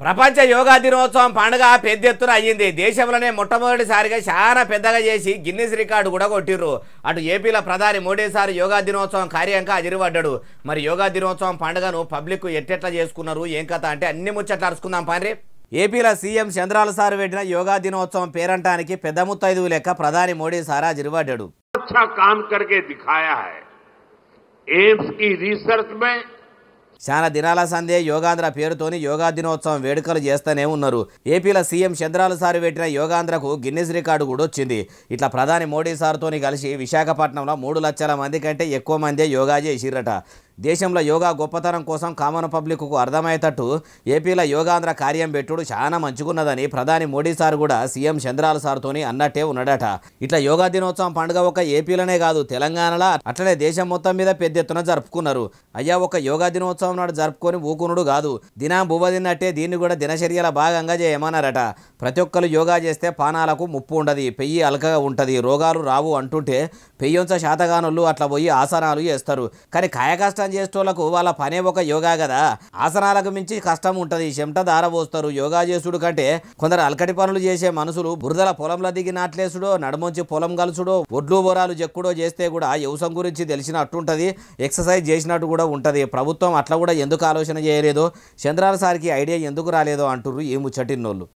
ప్రపంచ యోగా దినోత్సవం పండుగ పెద్ద ఎత్తున అయ్యింది. దేశంలోనే మొట్టమొదటిసారిగా చాలా పెద్దగా చేసి గిన్నిస్ రికార్డు కూడా కొట్టిర్రు. అటు ఏపీలో ప్రధాని మోడీ సార్ యోగా దినోత్సవం కార్యంగా అదిరిపడ్డాడు. మరి యోగా దినోత్సవం పండుగను పబ్లిక్ ఎట్టెట్లా చేసుకున్నారు, ఏం కథ అంటే అన్ని ముచ్చట్లు అరుచుకుందాం పాండ్రి. ఏపీలో సీఎం చంద్రాల సార్ పెట్టిన యోగా దినోత్సవం పేరంటానికి పెద్ద ముత్తైదువు లెక్క ప్రధాని మోడీ సార్ అదిరిపడ్డాడు. अच्छा काम करके दिखाया है। एम्स की रिसर्च में చాలా దినాల సందే యోగాంధ్ర పేరుతోని యోగా దినోత్సవం వేడుకలు చేస్తూనే ఉన్నారు. ఏపీలో సీఎం చంద్రాల సార్ పెట్టిన యోగాంధ్రకు గిన్నిస్ రికార్డు కూడా వచ్చింది. ఇట్లా ప్రధాని మోడీ సార్తోని కలిసి విశాఖపట్నంలో 3 లక్షల మంది కంటే ఎక్కువ మందే యోగా చేసిరట. దేశంలో యోగా గొప్పతనం కోసం కామన్ పబ్లిక్కు అర్థమయ్యేటట్టు ఏపీలో యోగాంధ్ర కార్యం పెట్టుడు చాలా మంచిగున్నదని ప్రధాని మోడీ సార్ కూడా సీఎం చంద్రాల సార్తోని అన్నట్టే ఉన్నాడట. ఇట్లా యోగా దినోత్సవం పండుగ ఒక ఏపీలోనే కాదు, తెలంగాణలో అట్లనే దేశం మొత్తం మీద పెద్ద ఎత్తున జరుపుకున్నారు. అయ్యా, ఒక యోగా దినోత్సవం నాడు జరుపుకొని ఊకునుడు కాదు, దినం బువ్వ తిన్నట్టే దీన్ని కూడా దినచర్యల భాగంగా చేయమన్నారట. ప్రతి ఒక్కరు యోగా చేస్తే పానాలకు ముప్పు ఉండదు, పెయ్యి అలకగా ఉంటుంది, రోగాలు రావు అంటుంటే పెయ్యొంచ శాతగానులు అట్లా పోయి ఆసనాలు చేస్తారు. కానీ కాయకష్టం చేసేటోళ్లకు వాళ్ళ పనే ఒక యోగా కదా. ఆసనాలకు మించి కష్టం ఉంటుంది, చెమట దారబోస్తారు. యోగా చేసుడు కంటే కొందరు అలకటి పనులు చేసే మనుషులు బురదల పొలంలో దిగి నాట్లేసుడో, నడుమొంచి పొలం కలుసుడో, ఒడ్లు బొరాలు చెక్కుడో చేస్తే కూడా వ్యవసాయం గురించి తెలిసినట్టుంటుంది, ఎక్సర్సైజ్ చేసినట్టు కూడా ఉంటుంది. ప్రభుత్వం అట్లా కూడా ఎందుకు ఆలోచన చేయలేదో, చంద్రాల సార్కి ఐడియా ఎందుకు రాలేదో అంటుర్రు ఈ ముచ్చటిన్నోళ్ళు.